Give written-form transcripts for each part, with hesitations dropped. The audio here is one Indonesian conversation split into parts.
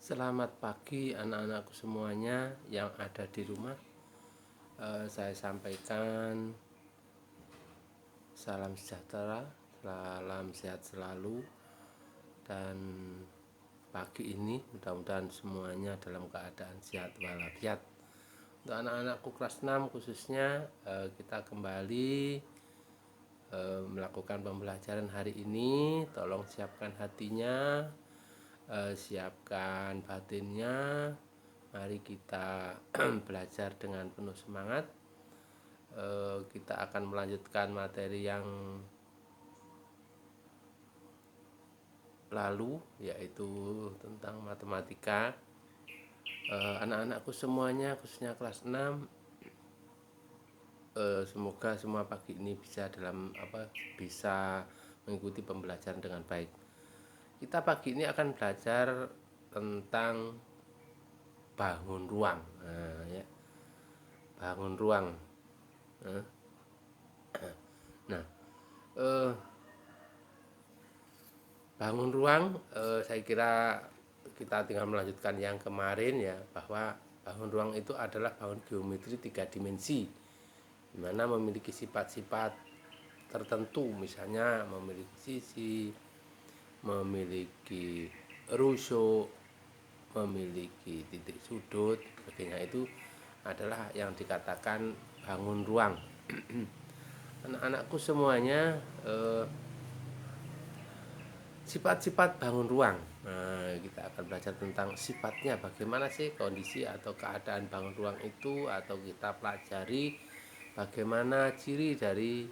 Selamat pagi anak-anakku semuanya yang ada di rumah. Saya sampaikan salam sejahtera, salam sehat selalu. Dan pagi ini mudah-mudahan semuanya dalam keadaan sehat walafiat. Untuk anak-anakku kelas 6 khususnya, kita kembali melakukan pembelajaran hari ini. Tolong siapkan hatinya, siapkan batinnya. Mari kita belajar dengan penuh semangat. Kita akan melanjutkan materi yang lalu, yaitu tentang matematika. Anak-anakku semuanya khususnya kelas 6, semoga semua pagi ini bisa mengikuti pembelajaran dengan baik. Kita pagi ini akan belajar tentang bangun ruang. Bangun ruang. Nah, bangun ruang, saya kira kita tinggal melanjutkan yang kemarin ya, bahwa bangun ruang itu adalah bangun geometri 3 dimensi, di mana memiliki sifat-sifat tertentu, misalnya memiliki sisi, memiliki rusuk, memiliki titik sudut, sebagainya. Itu adalah yang dikatakan bangun ruang. Anak-anakku semuanya, sifat-sifat bangun ruang. Nah, kita akan belajar tentang sifatnya, bagaimana sih kondisi atau keadaan bangun ruang itu, atau kita pelajari bagaimana ciri dari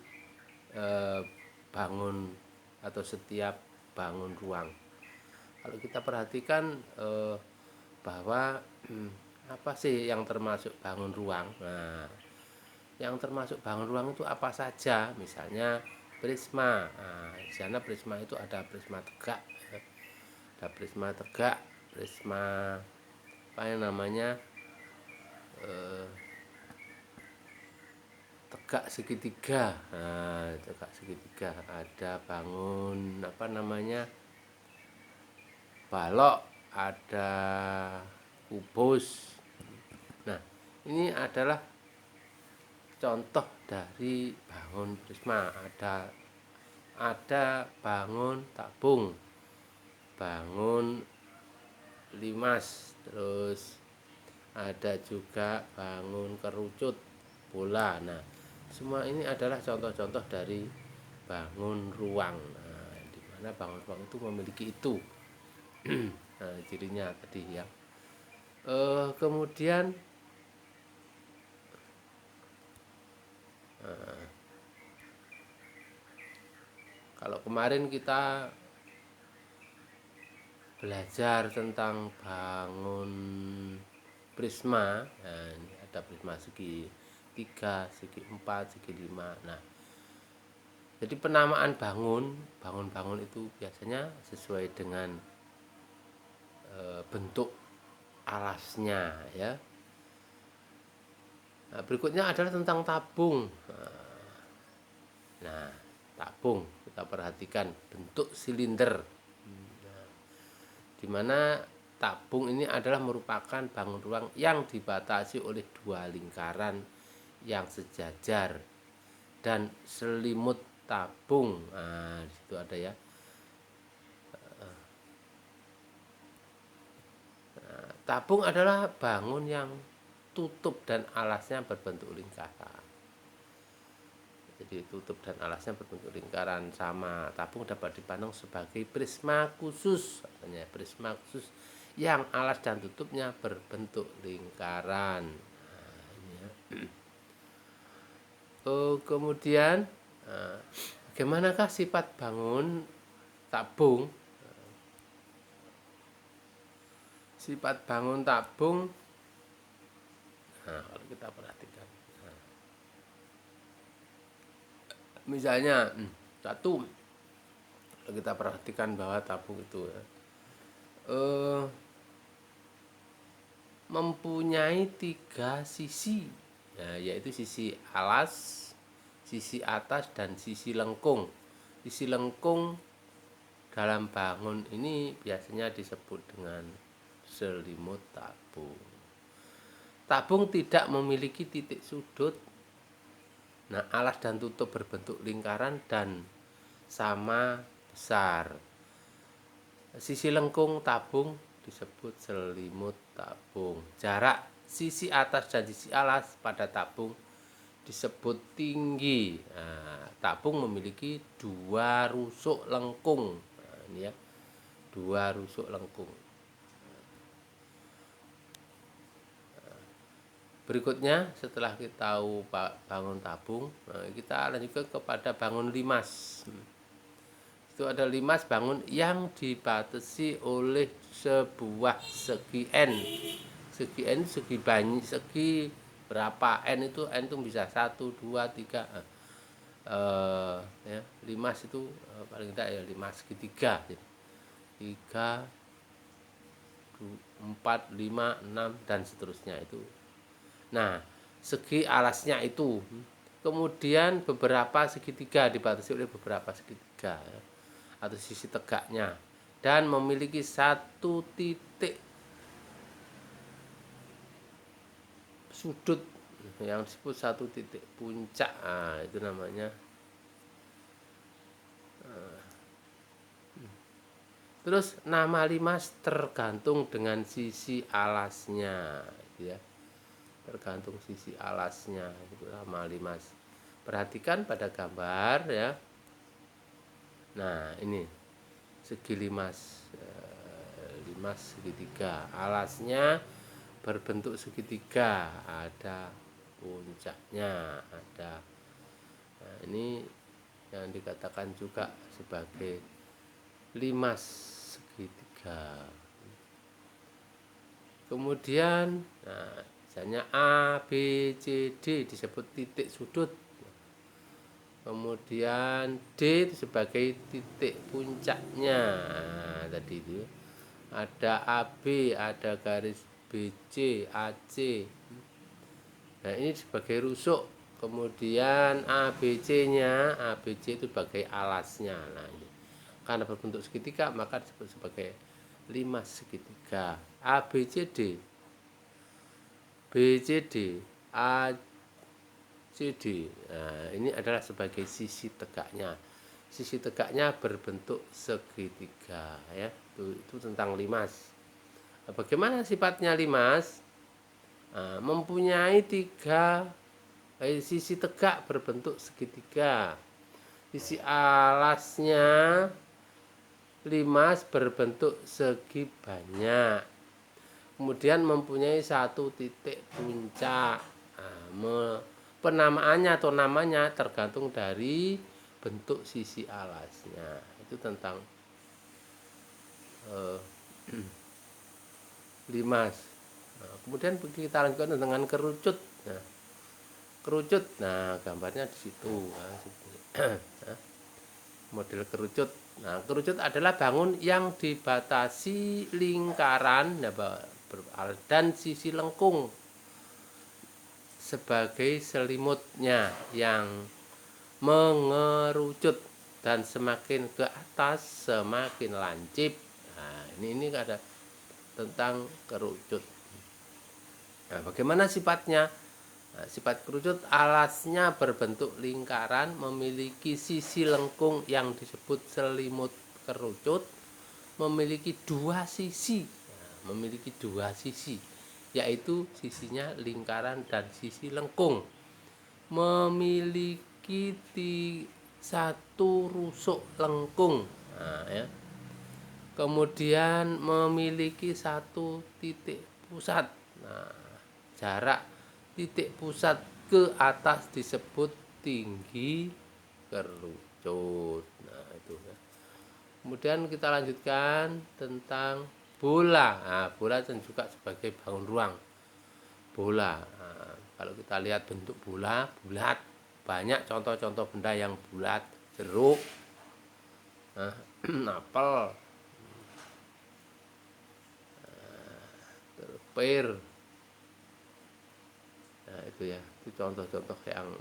bangun atau setiap bangun ruang. Kalau kita perhatikan bahwa apa sih yang termasuk bangun ruang? Nah, yang termasuk bangun ruang itu apa saja? Misalnya prisma. Nah, di sana prisma itu ada prisma tegak, prisma apa yang namanya tegak segitiga. Nah, tegak segitiga. Ada bangun apa namanya balok, ada kubus. Nah, ini adalah contoh dari bangun prisma. Ada bangun tabung, bangun limas, terus ada juga bangun kerucut bola. Nah, semua ini adalah contoh-contoh dari bangun ruang. Nah, di mana bangun ruang itu memiliki itu. Nah, cirinya tadi ya. Kemudian kalau kemarin kita belajar tentang bangun prisma, nah, ini ada prisma segi 3, segi 4, segi 5. Nah, jadi penamaan bangun itu biasanya sesuai dengan bentuk alasnya ya. Nah, berikutnya adalah tentang tabung. Nah, tabung kita perhatikan bentuk silinder. Di mana tabung ini adalah merupakan bangun ruang yang dibatasi oleh 2 lingkaran yang sejajar dan selimut tabung. Nah, di situ ada ya. Tabung adalah bangun yang tutup dan alasnya berbentuk lingkaran. Jadi tutup dan alasnya berbentuk lingkaran. Sama tabung dapat dipandang sebagai prisma khusus, katanya prisma khusus yang alas dan tutupnya berbentuk lingkaran. Nah, ini ya. Kemudian bagaimanakah sifat bangun tabung? Sifat bangun tabung, nah, kalau kita perhatikan, misalnya satu, kalau kita perhatikan bahwa tabung itu mempunyai 3 sisi, nah, yaitu sisi alas, sisi atas, dan sisi lengkung. Sisi lengkung dalam bangun ini biasanya disebut dengan selimut tabung. Tabung tidak memiliki titik sudut. Nah, alas dan tutup berbentuk lingkaran dan sama besar. Sisi lengkung tabung disebut selimut tabung. Jarak sisi atas dan sisi alas pada tabung disebut tinggi. Nah, tabung memiliki dua rusuk lengkung. Nah, ini ya, dua rusuk lengkung. Berikutnya setelah kita tahu bangun tabung, kita lanjutkan kepada bangun limas. Itu ada limas bangun yang dibatasi oleh sebuah segi N. Segi N segi banyak, segi berapa N itu bisa 1, 2, 3. Ya, limas itu paling tidak ya limas segitiga. 3, 4, 5, 6 dan seterusnya itu. Nah, segi alasnya itu, kemudian beberapa segitiga dibatasi oleh beberapa segitiga ya, atau sisi tegaknya, dan memiliki satu titik sudut yang disebut satu titik puncak. Nah, itu namanya. Terus nama limas tergantung dengan sisi alasnya, gitu ya. Tergantung sisi alasnya, itu nama limas. Perhatikan pada gambar ya. Nah, ini segi limas, limas segitiga. Alasnya berbentuk segitiga, ada puncaknya, ada. Nah, ini yang dikatakan juga sebagai limas segitiga. Kemudian, nah, misalnya A, B, C, D disebut titik sudut. Kemudian D itu sebagai titik puncaknya. Nah, tadi itu ada AB, ada garis BC, AC. Nah, ini sebagai rusuk. Kemudian ABC-nya, ABC itu sebagai alasnya. Nah, ini karena berbentuk segitiga maka disebut sebagai limas segitiga. ABCD, BCD, ACD. Nah, ini adalah sebagai sisi tegaknya. Sisi tegaknya berbentuk segitiga ya. Itu tentang limas. Nah, bagaimana sifatnya limas? Nah, mempunyai tiga sisi tegak berbentuk segitiga. Sisi alasnya limas berbentuk segi banyak. Kemudian mempunyai satu titik puncak. Nah, penamaannya atau namanya tergantung dari bentuk sisi alasnya. Itu tentang limas. Nah, kemudian kita lanjutkan dengan kerucut. Nah, kerucut, nah gambarnya di situ. Nah, model kerucut. Nah, kerucut adalah bangun yang dibatasi lingkaran dan sisi lengkung sebagai selimutnya yang mengerucut dan semakin ke atas semakin lancip. Nah, ini ada tentang kerucut. Nah, bagaimana sifatnya? Nah, sifat kerucut alasnya berbentuk lingkaran, memiliki sisi lengkung yang disebut selimut kerucut, memiliki dua sisi. Nah, memiliki dua sisi, yaitu sisinya lingkaran dan sisi lengkung. Memiliki satu rusuk lengkung. Nah, ya. Kemudian memiliki satu titik pusat. Nah, jarak titik pusat ke atas disebut tinggi kerucut. Nah, itu ya. Kemudian kita lanjutkan tentang bola. Nah, bola dan juga sebagai bangun ruang. Bola. Nah, kalau kita lihat bentuk bola, bulat. Banyak contoh-contoh benda yang bulat, jeruk, nah, apel, pir. Nah, itu ya, itu contoh-contoh yang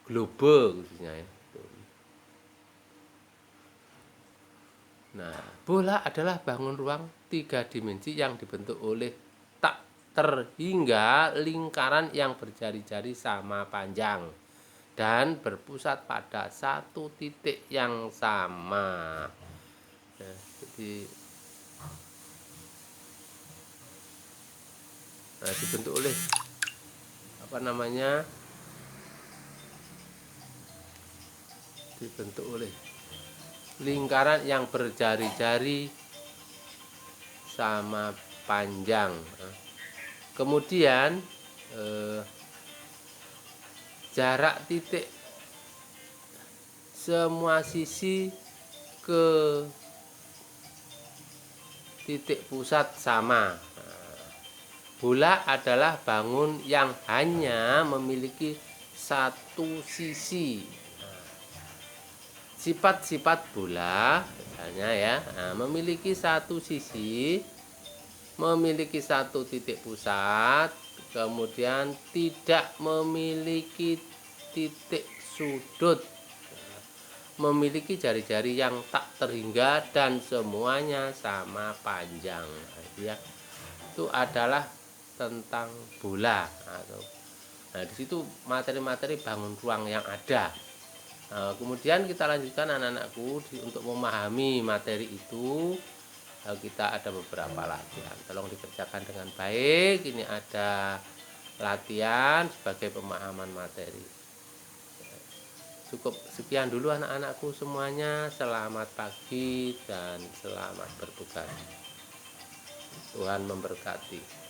globe khususnya ya. Nah, bola adalah bangun ruang 3 dimensi yang dibentuk oleh tak terhingga lingkaran yang berjari-jari sama panjang dan berpusat pada satu titik yang sama. Nah, jadi dibentuk oleh apa namanya? Dibentuk oleh lingkaran yang berjari-jari sama panjang. Kemudian jarak titik semua sisi ke titik pusat sama. Bola adalah bangun yang hanya memiliki satu sisi. Sifat-sifat bola misalnya ya, memiliki satu sisi, memiliki satu titik pusat, kemudian tidak memiliki titik sudut, memiliki jari-jari yang tak terhingga dan semuanya sama panjang. Ya, itu adalah tentang bola. Nah, di situ materi-materi bangun ruang yang ada. Nah, kemudian kita lanjutkan anak-anakku untuk memahami materi itu. Kita ada beberapa latihan, tolong dikerjakan dengan baik. Ini ada latihan sebagai pemahaman materi. Cukup sekian dulu anak-anakku semuanya. Selamat pagi dan selamat bertugas. Tuhan memberkati.